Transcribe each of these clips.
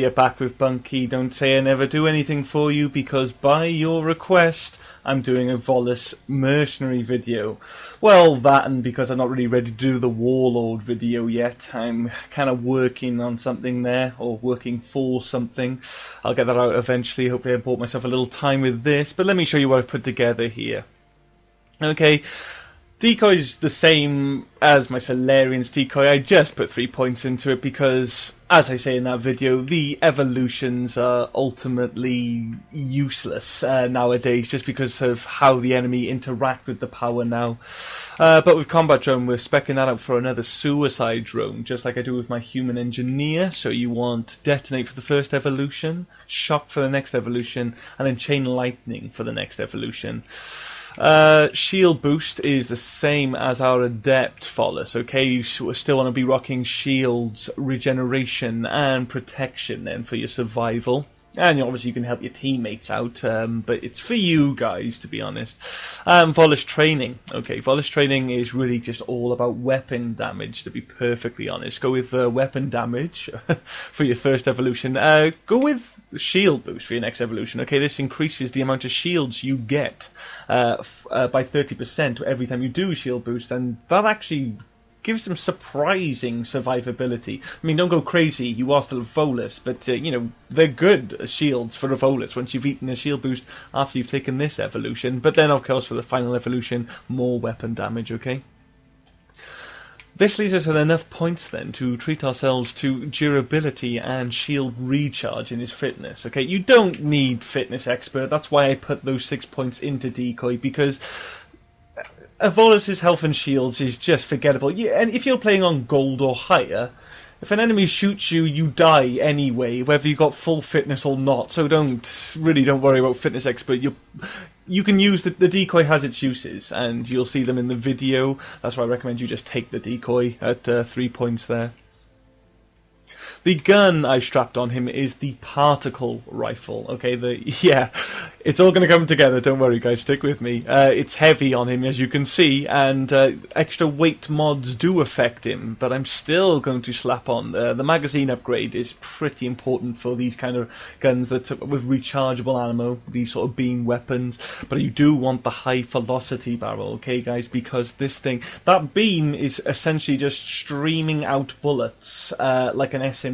You're back with Bunky. Don't say I never do anything for you, because by your request I'm doing a Volus Mercenary video. Well, that, and because I'm not really ready to do the Warlord video yet. I'm kind of working on something there, or working for something. I'll get that out eventually. Hopefully I bought myself a little time with this, but let me show you what I've put together here. Okay. Decoy's the same as my Solarian's Decoy. I just put 3 points into it because, as I say in that video, the evolutions are ultimately useless nowadays, just because of how the enemy interact with the power now. But with Combat Drone, we're speccing that out for another Suicide Drone, just like I do with my Human Engineer. So you want Detonate for the first evolution, Shock for the next evolution, and then Chain Lightning for the next evolution. Shield boost is the same as our Adept Volus, okay? You still want to be rocking shields, regeneration, and protection then for your survival. And obviously you can help your teammates out, but it's for you guys, to be honest. Volus training. Okay, Volus training is really just all about weapon damage, to be perfectly honest. Go with weapon damage for your first evolution. Go with shield boost for your next evolution. Okay, this increases the amount of shields you get by 30% every time you do shield boost, and that actually gives them surprising survivability. I mean, don't go crazy, you are still a Volus, but, you know, they're good shields for a Volus once you've eaten a shield boost after you've taken this evolution. But then, of course, for the final evolution, more weapon damage, okay? This leaves us with enough points, then, to treat ourselves to durability and shield recharge in his fitness, okay? You don't need fitness expert, that's why I put those 6 points into Decoy, because a Volus's health and shields is just forgettable. And if you're playing on gold or higher, if an enemy shoots you, you die anyway, whether you got full fitness or not. So don't worry about fitness expert. You can use the Decoy has its uses, and you'll see them in the video. That's why I recommend you just take the Decoy at 3 points there. The gun I strapped on him is the particle rifle. Okay, it's all going to come together. Don't worry, guys. Stick with me. It's heavy on him, as you can see, and extra weight mods do affect him. But I'm still going to slap on the magazine upgrade. Is pretty important for these kind of guns with rechargeable ammo, these sort of beam weapons. But you do want the high velocity barrel, okay, guys? Because that beam is essentially just streaming out bullets like an SMG,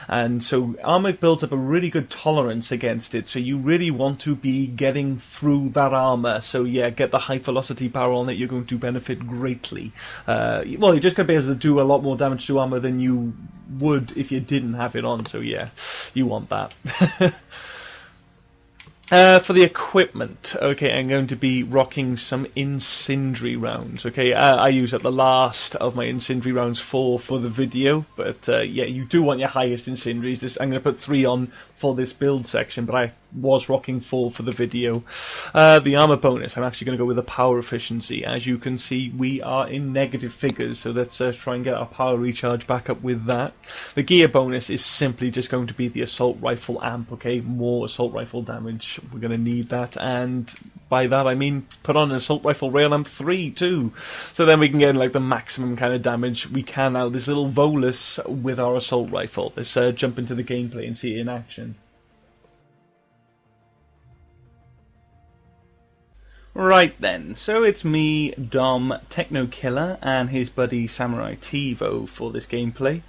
and so armor builds up a really good tolerance against it, so you really want to be getting through that armor. So yeah, get the high velocity barrel on it, you're going to benefit greatly. Well, you're just going to be able to do a lot more damage to armor than you would if you didn't have it on, so yeah, you want that. For the equipment, okay, I'm going to be rocking some incendiary rounds, okay? I use at the last of my incendiary rounds for the video, but yeah, you do want your highest incendiaries. I'm going to put 3 on for this build section, but I was rocking 4 for the video. The armor bonus, I'm actually going to go with the power efficiency. As you can see, we are in negative figures, so let's try and get our power recharge back up with that. The gear bonus is simply just going to be the assault rifle amp, okay? More assault rifle damage. We're going to need that, and by that I mean put on an assault rifle rail amp 3 too, so then we can get like the maximum kind of damage we can out of this little Volus with our assault rifle. Let's jump into the gameplay and see it in action. Right then, so it's me, Dom, Techno Killer, and his buddy Samurai Tivo for this gameplay.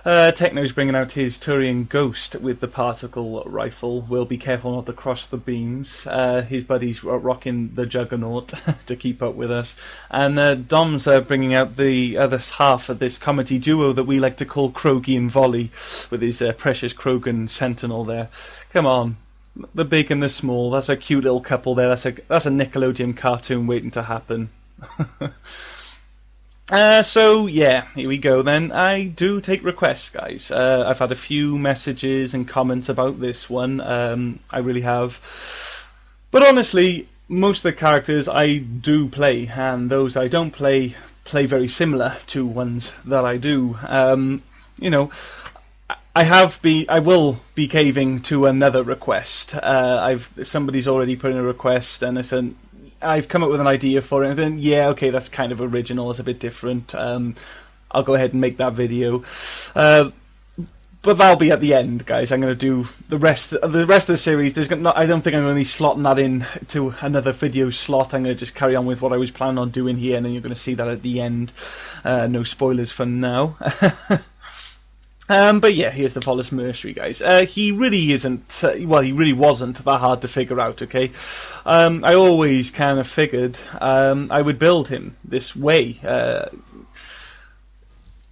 Techno's bringing out his Turian Ghost with the particle rifle. We'll be careful not to cross the beams. His buddy's rocking the Juggernaut to keep up with us. And Dom's bringing out the other half of this comedy duo that we like to call Krogi and Volley, with his precious Krogan Sentinel there. Come on. The big and the small, that's a cute little couple there. That's a Nickelodeon cartoon waiting to happen. So yeah, here we go then. I do take requests, guys. I've had a few messages and comments about this one. I really have. But honestly, most of the characters I do play, and those I don't play very similar to ones that I do. You know, I will be caving to another request. Somebody's already put in a request, and I said I've come up with an idea for it. And then yeah, okay, that's kind of original. It's a bit different. I'll go ahead and make that video. But but that'll be at the end, guys. I'm going to do the rest of the series. I don't think I'm going to be slotting that in to another video slot. I'm going to just carry on with what I was planning on doing here, and then you're going to see that at the end. No spoilers for now. But yeah, here's the Volus Mercenary, guys. He really isn't, well, he really wasn't that hard to figure out, okay? I always kind of figured I would build him this way.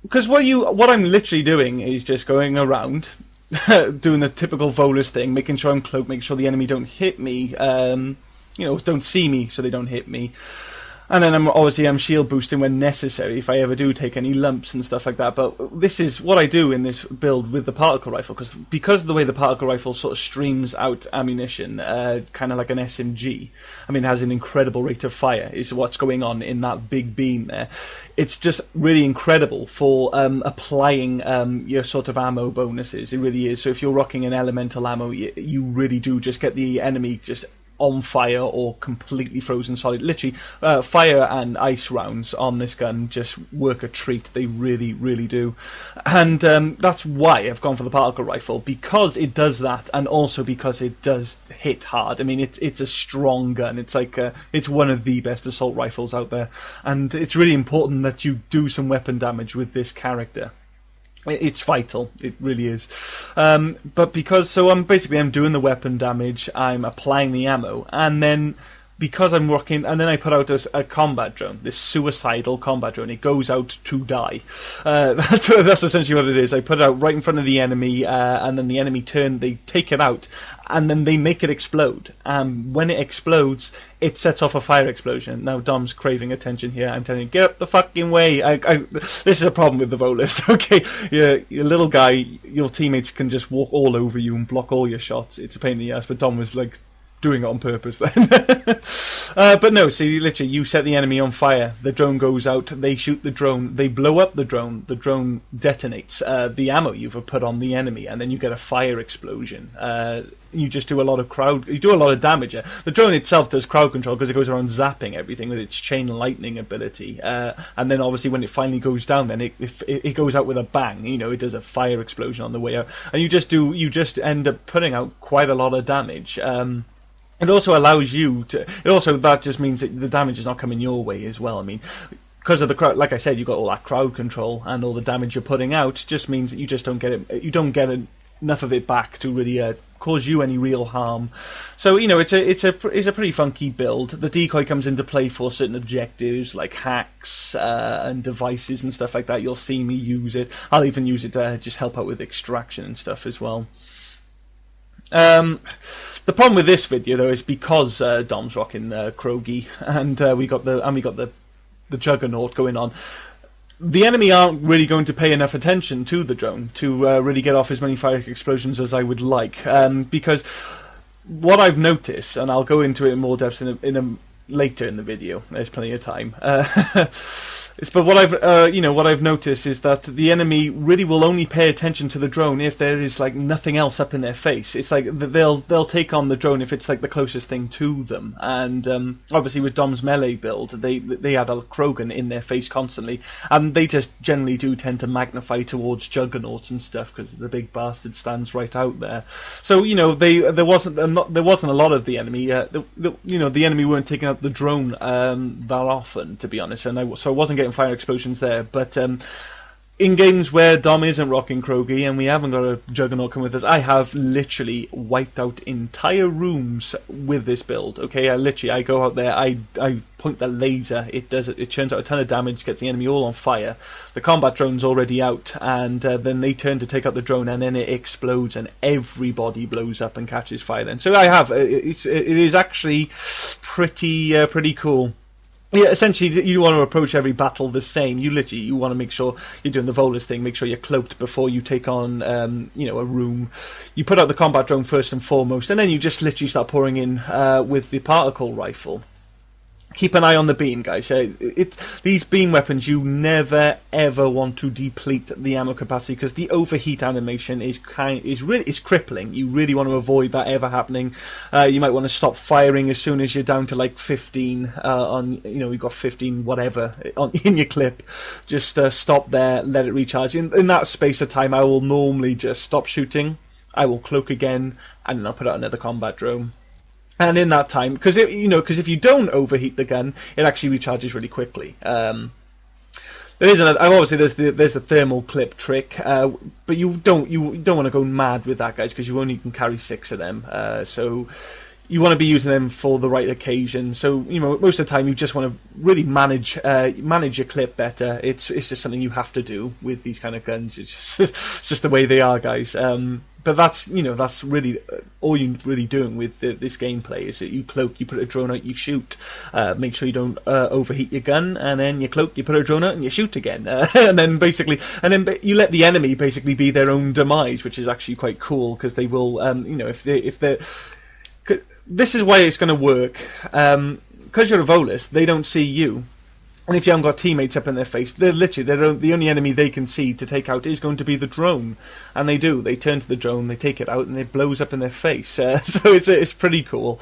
Because what I'm literally doing is just going around, doing the typical Volus thing, making sure I'm cloaked, making sure the enemy don't hit me, don't see me so they don't hit me. And then I'm shield boosting when necessary if I ever do take any lumps and stuff like that. But this is what I do in this build with the particle rifle, because of the way the particle rifle sort of streams out ammunition, kind of like an SMG. I mean, it has an incredible rate of fire, is what's going on in that big beam there. It's just really incredible for applying your sort of ammo bonuses. It really is. So if you're rocking an elemental ammo, you really do just get the enemy just on fire or completely frozen solid. Literally, fire and ice rounds on this gun just work a treat. They really, really do. And that's why I've gone for the particle rifle, because it does that, and also because it does hit hard. I mean, it's a strong gun. It's like it's one of the best assault rifles out there, and it's really important that you do some weapon damage with this character. It's vital, it really is. But I'm doing the weapon damage, I'm applying the ammo, and then because I'm rocking, and then I put out a combat drone, this suicidal combat drone. It goes out to die. That's essentially what it is. I put it out right in front of the enemy, and then the enemy they take it out, and then they make it explode. When it explodes, it sets off a fire explosion. Now Dom's craving attention here. I'm telling you, get up the fucking way. This is a problem with the Volus. Okay, your little guy, your teammates can just walk all over you and block all your shots. It's a pain in the ass, but Dom was like doing it on purpose then. But no, see, literally, you set the enemy on fire, the drone goes out, they shoot the drone, they blow up the drone detonates the ammo you've put on the enemy, and then you get a fire explosion. You just do a lot of damage. The drone itself does crowd control because it goes around zapping everything with its chain lightning ability, and then obviously when it finally goes down, then it goes out with a bang. It does a fire explosion on the way out, and you just end up putting out quite a lot of damage. It also allows you to. That just means that the damage is not coming your way as well. I mean, because of the crowd, like I said, you've got all that crowd control and all the damage you're putting out. Just means that you just don't get it. You don't get enough of it back to really cause you any real harm. So it's a pretty funky build. The decoy comes into play for certain objectives like hacks and devices and stuff like that. You'll see me use it. I'll even use it to just help out with extraction and stuff as well. The problem with this video though is because Dom's rocking Krogi, and we got the Juggernaut going on. The enemy aren't really going to pay enough attention to the drone to really get off as many fire explosions as I would like. Because what I've noticed, and I'll go into it in more depth later in the video. There's plenty of time. But what I've noticed is that the enemy really will only pay attention to the drone if there is like nothing else up in their face. It's like they'll take on the drone if it's like the closest thing to them. And obviously with Dom's melee build, they had a Krogan in their face constantly, and they just generally do tend to magnify towards juggernauts and stuff because the big bastard stands right out there. So there wasn't a lot of the enemy. The enemy weren't taking out the drone that often, to be honest, and so I wasn't getting fire explosions there. But in games where Dom isn't rocking Krogi and we haven't got a Juggernaut come with us, I have literally wiped out entire rooms with this build. Okay, I go out there, I point the laser, it churns out a ton of damage, gets the enemy all on fire. The combat drone's already out, and then they turn to take out the drone, and then it explodes and everybody blows up and catches fire then. So it is actually pretty cool. Yeah, essentially, you want to approach every battle the same. You want to make sure you're doing the Volus thing. Make sure you're cloaked before you take on, a room. You put out the combat drone first and foremost, and then you just literally start pouring in with the particle rifle. keep an eye on the beam, guys. These beam weapons, you never ever want to deplete the ammo capacity, because the overheat animation is crippling. You really want to avoid that ever happening. You might want to stop firing as soon as you're down to like 15 on, you've got 15 whatever in your clip. Just stop there, let it recharge. In that space of time, I will normally just stop shooting. I will cloak again, and then I'll put out another combat drone. And in that time, because if you don't overheat the gun, it actually recharges really quickly. There is obviously there's the thermal clip trick, but you don't want to go mad with that, guys, because you only can carry 6 of them. So you want to be using them for the right occasion. So most of the time you just want to really manage your clip better. It's just something you have to do with these kind of guns. It's just the way they are, guys. But that's really all you're really doing with this gameplay, is that you cloak, you put a drone out, you shoot. Make sure you don't overheat your gun, and then you cloak, you put a drone out, and you shoot again. and then you let the enemy basically be their own demise, which is actually quite cool, because they will, if they this is why it's going to work. Because you're a Volus, they don't see you. And if you haven't got teammates up in their face, the only enemy they can see to take out is going to be the drone. And they do. They turn to the drone, they take it out, and it blows up in their face. So it's pretty cool.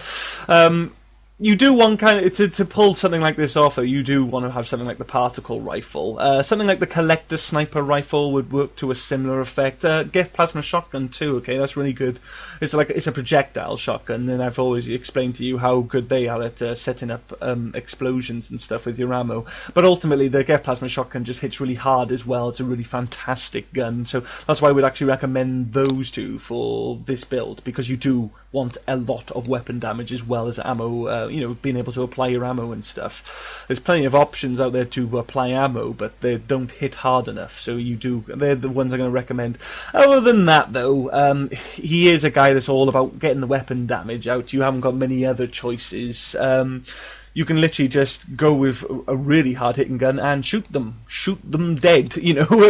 You do want to pull something like this off, though. You do want to have something like the particle rifle. Something like the collector sniper rifle would work to a similar effect. Geth plasma shotgun too. Okay, that's really good. It's a projectile shotgun, and I've always explained to you how good they are at setting up explosions and stuff with your ammo. But ultimately, the Geth plasma shotgun just hits really hard as well. It's a really fantastic gun, so that's why I would actually recommend those two for this build, because you do want a lot of weapon damage as well as ammo. Being able to apply your ammo and stuff. There's plenty of options out there to apply ammo, but they don't hit hard enough. So they're the ones I'm going to recommend. Other than that, though, he is a guy that's all about getting the weapon damage out. You haven't got many other choices. You can literally just go with a really hard-hitting gun and shoot them dead.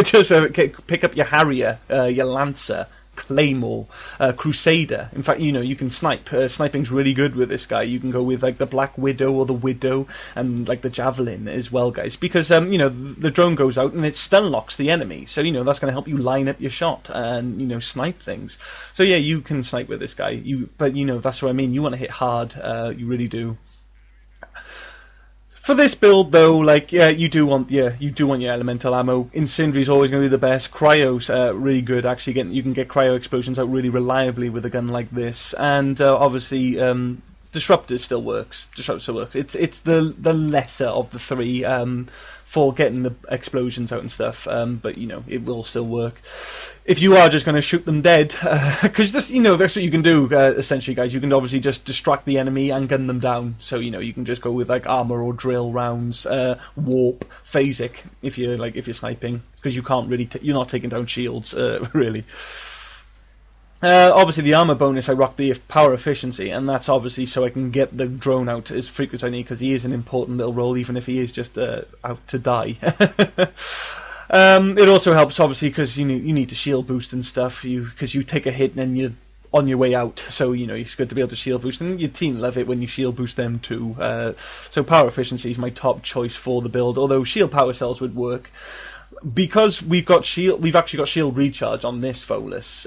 Just pick up your Harrier, your Lancer, Claymore, Crusader. In fact, you can snipe. Sniping's really good with this guy. You can go with like the Black Widow or the Widow, and like the Javelin as well, guys, because the drone goes out and it stun locks the enemy, so that's going to help you line up your shot and snipe things. So yeah, you can snipe with this guy. But that's what I mean. You want to hit hard. You really do. For this build, though, you do want your elemental ammo. Incendiary is always going to be the best. Cryo's really good. Actually, you can get cryo explosions out really reliably with a gun like this. And obviously, Disruptor still works. It's the lesser of the three for getting the explosions out and stuff. But it will still work. If you are just going to shoot them dead, because that's what you can do, essentially, guys. You can obviously just distract the enemy and gun them down. So you can just go with like armor or drill rounds, warp, phasic if you're sniping, because you can't really you're not taking down shields really. Obviously, the armor bonus, I rock the power efficiency, and that's obviously so I can get the drone out as frequent as I need, because he is an important little role, even if he is just out to die. It also helps, obviously, because you need to shield boost and stuff, because you take a hit and then you're on your way out, so it's good to be able to shield boost, and your team love it when you shield boost them too. So power efficiency is my top choice for the build, although shield power cells would work. Because we've actually got shield recharge on this Volus.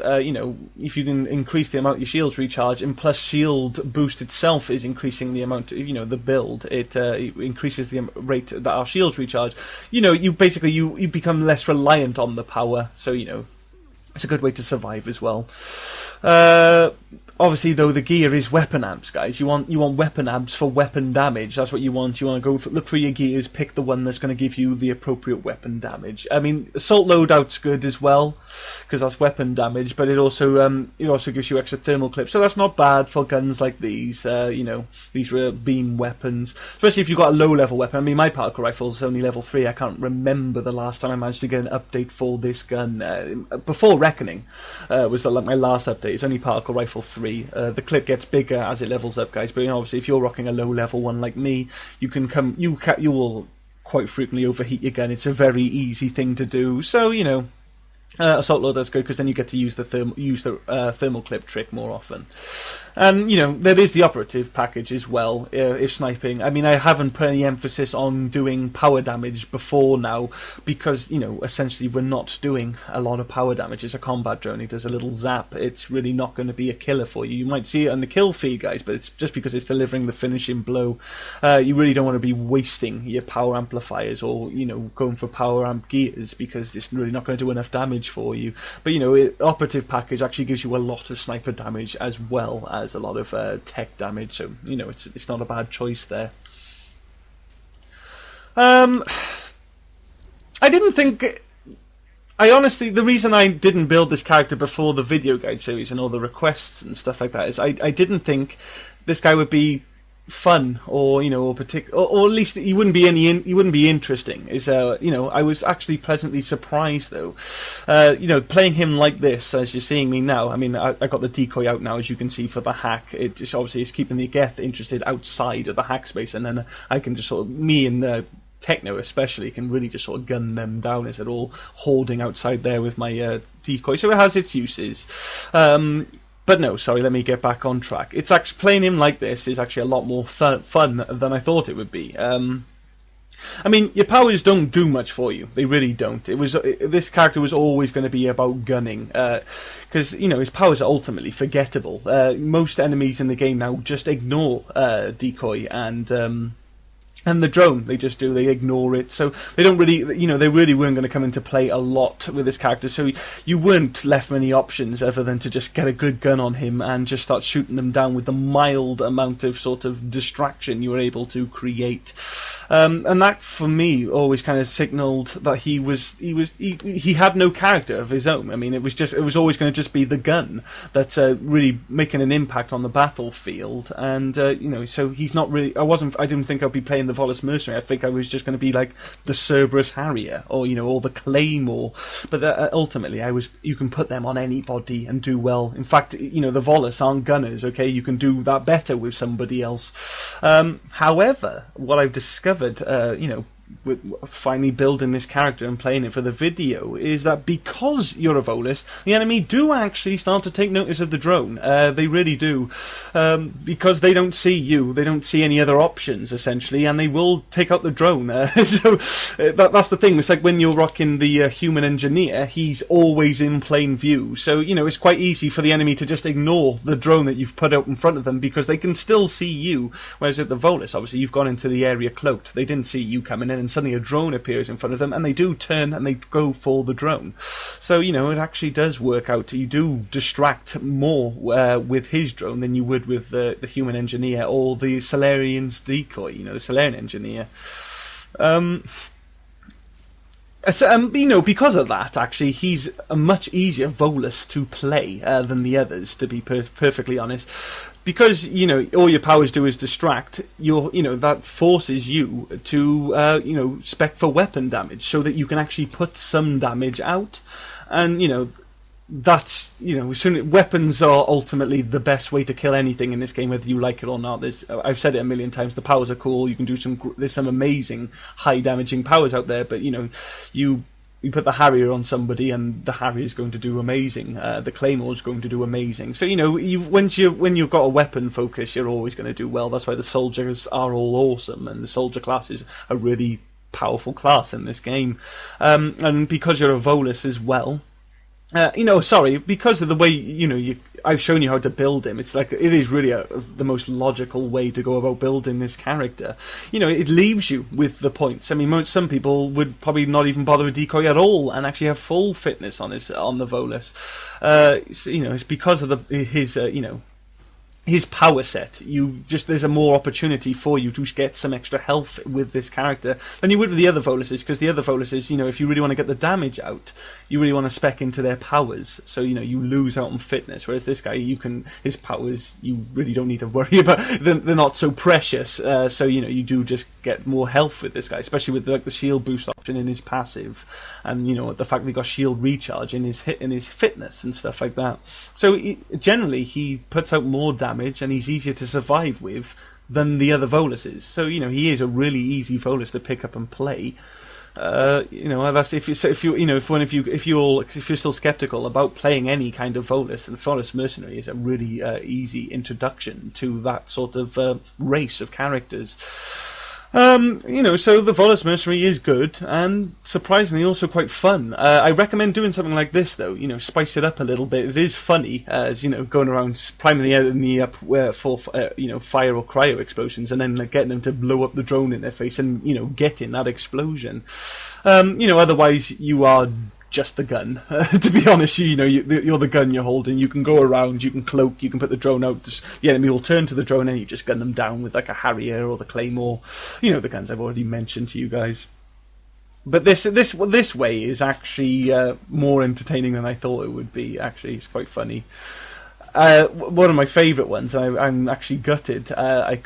If you can increase the amount your shields recharge, and plus shield boost itself is increasing the amount, the build. It increases the rate that our shields recharge. You basically you become less reliant on the power. So it's a good way to survive as well. Obviously, though, the gear is weapon amps, guys. You want weapon amps for weapon damage. That's what you want. You want to look for your gears, pick the one that's going to give you the appropriate weapon damage. I mean, assault loadout's good as well, because that's weapon damage. But it also gives you extra thermal clips, so that's not bad for guns like these. These were beam weapons, especially if you've got a low level weapon. I mean, my particle rifle is only level 3. I can't remember the last time I managed to get an update for this gun. Before Reckoning was my last update. It's only particle rifle 3. The clip gets bigger as it levels up, guys. But obviously, if you're rocking a low level one like me, you will quite frequently overheat your gun. It's a very easy thing to do. So assault loader is good, because then you get to use the thermal clip trick more often. And, you know, there is the operative package as well, if sniping. I mean, I haven't put any emphasis on doing power damage before now, because, you know, essentially we're not doing a lot of power damage. It's a combat drone, it does a little zap. It's really not going to be a killer for you. You might see it on the kill feed, guys, but it's just because it's delivering the finishing blow. You really don't want to be wasting your power amplifiers, or, you know, going for power amp gears, because it's really not going to do enough damage for you. But, you know, operative package actually gives you a lot of sniper damage as well as a lot of tech damage, so, you know, it's not a bad choice there. I didn't think... I honestly, the reason I didn't build this character before the video guide series and all the requests and stuff like that is I didn't think this guy would be fun, or, you know, or at least he wouldn't be interesting. Is you know, I was actually pleasantly surprised though. You know, playing him like this, as you're seeing me now. I mean, I got the decoy out now, as you can see, for the hack. It just obviously is keeping the Geth interested outside of the hack space, and then I can just sort of, me and Techno especially, can really just sort of gun them down as they're all hoarding outside there with my decoy. So it has its uses. But no, sorry, let me get back on track. It's actually, playing him like this is actually a lot more fun than I thought it would be. I mean, your powers don't do much for you. They really don't. This character was always going to be about gunning, because, you know, his powers are ultimately forgettable. Most enemies in the game now just ignore Decoy and the drone. They just do, they ignore it, so they don't really, you know, they really weren't going to come into play a lot with this character, so you weren't left many options other than to just get a good gun on him and just start shooting them down with the mild amount of sort of distraction you were able to create. And that, for me, always kind of signalled that he had no character of his own. I mean, it was always going to just be the gun that's really making an impact on the battlefield. And you know, so he's not really. I didn't think I'd be playing the Volus Mercenary. I think I was just going to be like the Cerberus Harrier, or, you know, or the Claymore. But ultimately, you can put them on anybody and do well. In fact, you know, the Volus aren't gunners. Okay, you can do that better with somebody else. However, what I've discovered, you know, with finally building this character and playing it for the video, is that because you're a Volus, the enemy do actually start to take notice of the drone. They really do, because they don't see you, they don't see any other options essentially, and they will take out the drone. So that's the thing. It's like when you're rocking the human engineer, he's always in plain view, so, you know, it's quite easy for the enemy to just ignore the drone that you've put out in front of them, because they can still see you. Whereas at the Volus, obviously, you've gone into the area cloaked, they didn't see you coming in, and suddenly a drone appears in front of them, and they do turn and they go for the drone. So, you know, it actually does work out. You do distract more with his drone than you would with the human engineer or the Solarian's decoy, you know, the Solarian engineer. You know, because of that, actually, he's a much easier Volus to play than the others, to be perfectly honest. Because, you know, all your powers do is distract, you know, that forces you to, you know, spec for weapon damage, so that you can actually put some damage out. And, you know, that's, you know, weapons are ultimately the best way to kill anything in this game, whether you like it or not. I've said it a million times, the powers are cool, you can do there's some amazing high damaging powers out there, but, you know, you put the Harrier on somebody and the Harrier is going to do amazing. The Claymore is going to do amazing. So, you know, when you've got a weapon focus, you're always going to do well. That's why the soldiers are all awesome, and the soldier class is a really powerful class in this game. And because you're a Volus as well, you know, sorry, because of the way, you know, I've shown you how to build him. It's like, it is really the most logical way to go about building this character. You know, it leaves you with the points. I mean, some people would probably not even bother with Decoy at all and actually have full fitness on the Volus. So, you know, it's because of his you know, his power set. There's a more opportunity for you to get some extra health with this character than you would with the other Voluses, because the other Voluses, you know, if you really want to get the damage out, you really want to spec into their powers, so, you know, you lose out on fitness, whereas this guy, his powers, you really don't need to worry about. They're not so precious, so, you know, you do just get more health with this guy, especially with the shield boost option in his passive, and, you know, the fact that he got shield recharge in his fitness and stuff like that. So generally he puts out more damage, and he's easier to survive with than the other Voluses. So, you know, he is a really easy Volus to pick up and play. That's if you're still skeptical about playing any kind of Volus, the Volus Mercenary is a really easy introduction to that sort of race of characters. So the Volus Mercenary is good and surprisingly also quite fun. I recommend doing something like this though. Spice it up a little bit. It is funny, as going around priming the enemy up for fire or cryo explosions, and then getting them to blow up the drone in their face and getting that explosion. Otherwise you are just the gun. To be honest, you're the gun you're holding. You can go around, you can cloak, you can put the drone out. The enemy will turn to the drone and you just gun them down with like a Harrier or the Claymore. The guns I've already mentioned to you guys. But this way is actually more entertaining than I thought it would be. Actually, it's quite funny. One of my favourite ones. I'm actually gutted. I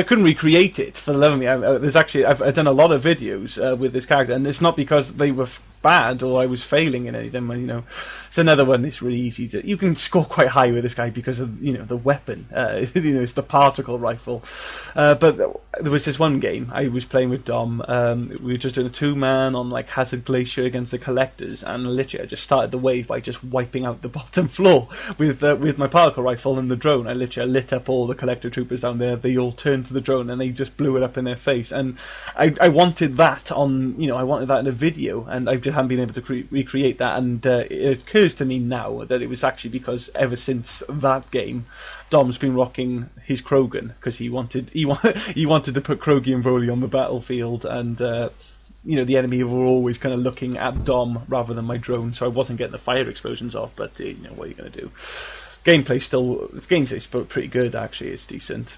couldn't recreate it for the love of me. I've done a lot of videos with this character, and it's not because they were bad or I was failing in any of them. It's another one that's really easy to. You can score quite high with this guy because of the weapon. It's the particle rifle. But there was this one game I was playing with Dom. We were just doing a 2-man on like Hazard Glacier against the Collectors, and literally I just started the wave by just wiping out the bottom floor with my particle rifle and the drone. I literally lit up all the Collector troopers down there. They all turned to the drone and they just blew it up in their face. And I wanted that I wanted that in a video, and I just haven't been able to recreate that. And it occurs to me now that it was actually because ever since that game, Dom's been rocking his Krogan because he wanted to put Krogi and Voli on the battlefield, and the enemy were always kind of looking at Dom rather than my drone, so I wasn't getting the fire explosions off. But what are you going to do? Gameplay's pretty good actually. It's decent.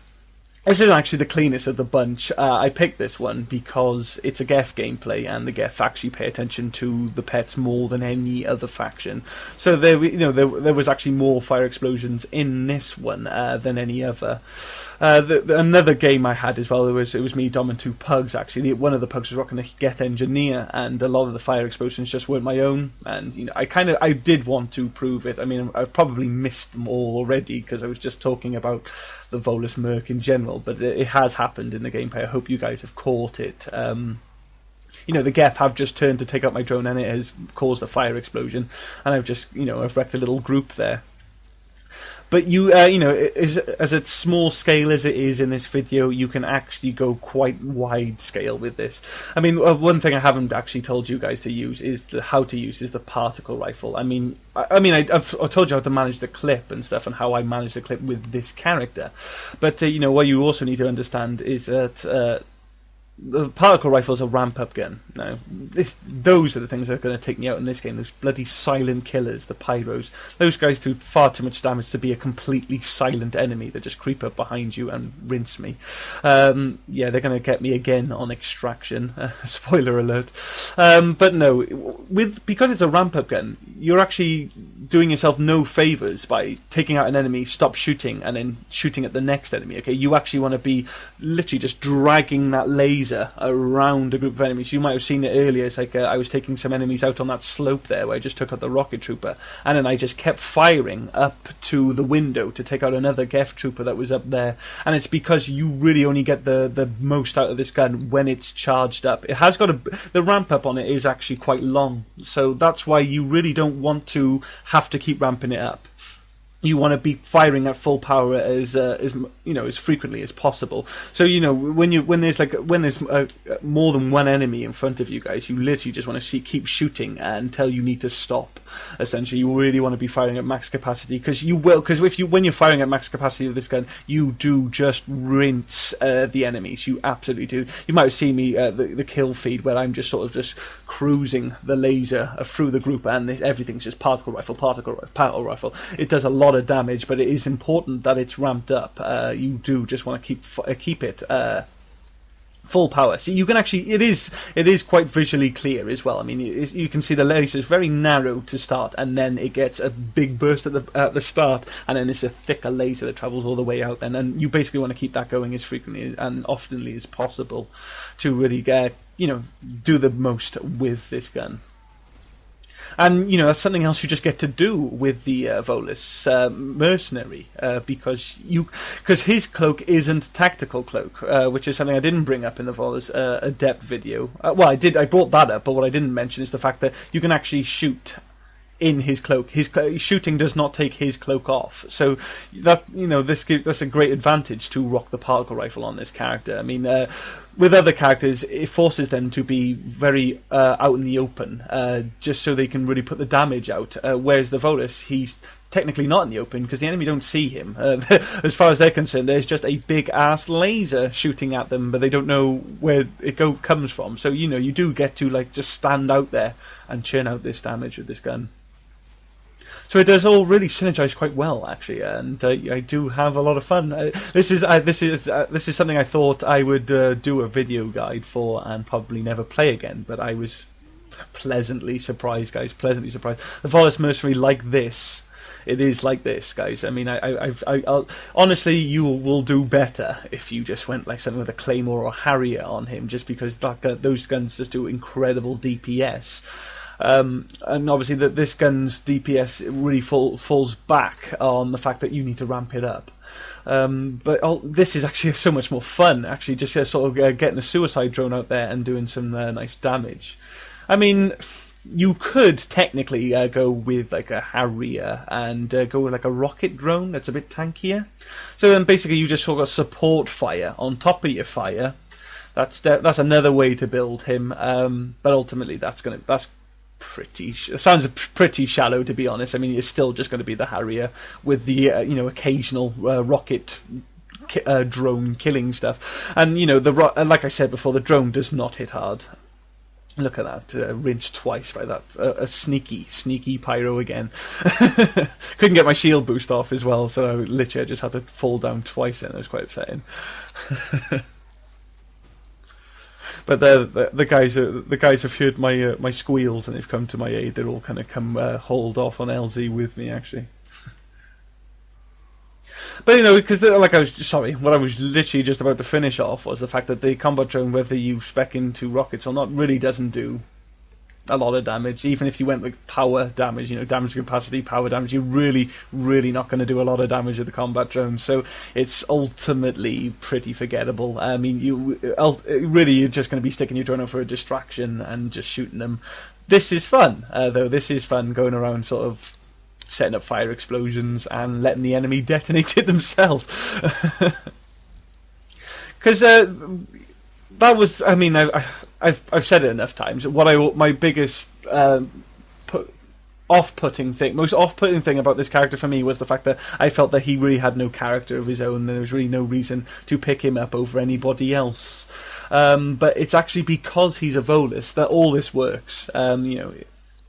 This is actually the cleanest of the bunch. I picked this one because it's a Geth gameplay, and the Geth actually pay attention to the pets more than any other faction. So there was actually more fire explosions in this one than any other. Another game I had as well, it was me, Dom, and 2 pugs actually. One of the pugs was rocking a Geth Engineer, and a lot of the fire explosions just weren't my own. And I did want to prove it. I mean, I've probably missed them all already because I was just talking about the Volus Merc in general, but it has happened in the gameplay. I hope you guys have caught it. The Geth have just turned to take out my drone, and it has caused a fire explosion, and I've wrecked a little group there. But as a small scale as it is in this video, you can actually go quite wide scale with this. I mean, one thing I haven't actually told you guys to use is the particle rifle. I've told you how to manage the clip and stuff, and how I manage the clip with this character. But what you also need to understand is that the particle rifle is a ramp-up gun. Now, those are the things that are going to take me out in this game. Those bloody silent killers, the pyros. Those guys do far too much damage to be a completely silent enemy that just creep up behind you and rinse me. They're going to get me again on extraction. Spoiler alert. But no, because it's a ramp-up gun, you're actually doing yourself no favours by taking out an enemy, stop shooting, and then shooting at the next enemy. Okay, you actually want to be literally just dragging that laser around a group of enemies. You might have seen it earlier. It's like I was taking some enemies out on that slope there where I just took out the rocket trooper, and then I just kept firing up to the window to take out another Geth trooper that was up there. And it's because you really only get the most out of this gun when it's charged up. It has got the ramp up on it is actually quite long, so that's why you really don't want to have to keep ramping it up. You want to be firing at full power as frequently as possible. So when there's more than one enemy in front of you guys, you literally just want to keep shooting until you need to stop. Essentially, you really want to be firing at max capacity, because when you're firing at max capacity with this gun, you do just rinse the enemies. You absolutely do. You might have seen me the kill feed where I'm just sort of just cruising the laser through the group, and everything's just particle rifle. It does a lot of damage, but it is important that it's ramped up. You do just want to keep it full power. So you can actually, it is quite visually clear as well. I mean, you can see the laser is very narrow to start, and then it gets a big burst at the start, and then it's a thicker laser that travels all the way out, and then you basically want to keep that going as frequently and oftenly as possible to really do the most with this gun. And, you know, that's something else you just get to do with the Volus Mercenary, because his cloak isn't tactical cloak, which is something I didn't bring up in the Volus Adept video. Well, I brought that up, but what I didn't mention is the fact that you can actually shoot in his cloak. His shooting does not take his cloak off, so that, you know, that's a great advantage to rock the particle rifle on this character. I mean, with other characters, it forces them to be very out in the open, just so they can really put the damage out. Whereas the Volus, he's technically not in the open because the enemy don't see him. As far as they're concerned, there's just a big ass laser shooting at them, but they don't know where it comes from. So, you know, you do get to like just stand out there and churn out this damage with this gun. So it does all really synergize quite well, actually, and I do have a lot of fun. This is something I thought I would do a video guide for and probably never play again, but I was pleasantly surprised, guys. Pleasantly surprised. The Volus Mercenary like this. It is like this, guys. I mean, I'll honestly, you will do better if you just went like something with a Claymore or Harrier on him, just because those guns just do incredible DPS. And obviously this gun's DPS really falls back on the fact that you need to ramp it up. But this is actually so much more fun, actually, just sort of getting a suicide drone out there and doing some nice damage. I mean, you could technically go with like a Harrier and go with like a rocket drone that's a bit tankier. So then basically you just sort of support fire on top of your fire. That's another way to build him. But ultimately that's sounds pretty shallow, to be honest. I mean, it's still just going to be the Harrier with the you know, occasional rocket drone killing stuff. And you know, like I said before, the drone does not hit hard. Look at that, rinsed twice by that. A sneaky pyro again. Couldn't get my shield boost off as well, so I just had to fall down twice, and it was quite upsetting. But the guys have heard my squeals and they've come to my aid. They're all kind of come hauled off on LZ with me, actually. But you know, because what I was literally just about to finish off was the fact that the combat drone, whether you spec into rockets or not, really doesn't do a lot of damage. Even if you went with power damage, you know, damage capacity, power damage, you're really not going to do a lot of damage with the combat drone. So it's ultimately pretty forgettable. I mean, you're just going to be sticking your drone out for a distraction and just shooting them. This is fun, though. This is fun, going around sort of setting up fire explosions and letting the enemy detonate it themselves. Because that was, I mean, I've said it enough times. My biggest most off-putting thing about this character for me was the fact that I felt that he really had no character of his own, and there was really no reason to pick him up over anybody else. But it's actually because he's a Volus that all this works. You know.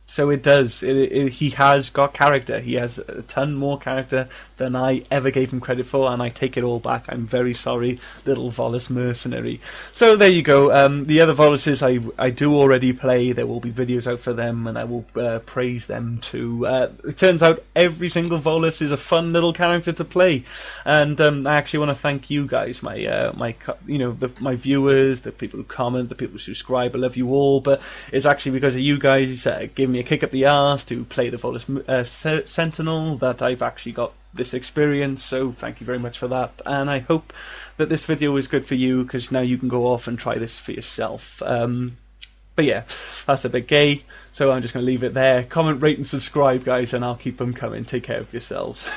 So it does. He has got character. He has a ton more character than I ever gave him credit for, and I take it all back. I'm very sorry, little Volus Mercenary. So there you go. The other Voluses I do already play. There will be videos out for them, and I will praise them too. It turns out every single Volus is a fun little character to play, and I actually want to thank you guys, my viewers, the people who comment, the people who subscribe. I love you all, but it's actually because of you guys giving me a kick up the arse to play the Volus Sentinel that I've actually got this experience, so thank you very much for that, and I hope that this video is good for you, because now you can go off and try this for yourself. But yeah, that's a bit gay, so I'm just going to leave it there. Comment, rate and subscribe, guys, and I'll keep them coming. Take care of yourselves.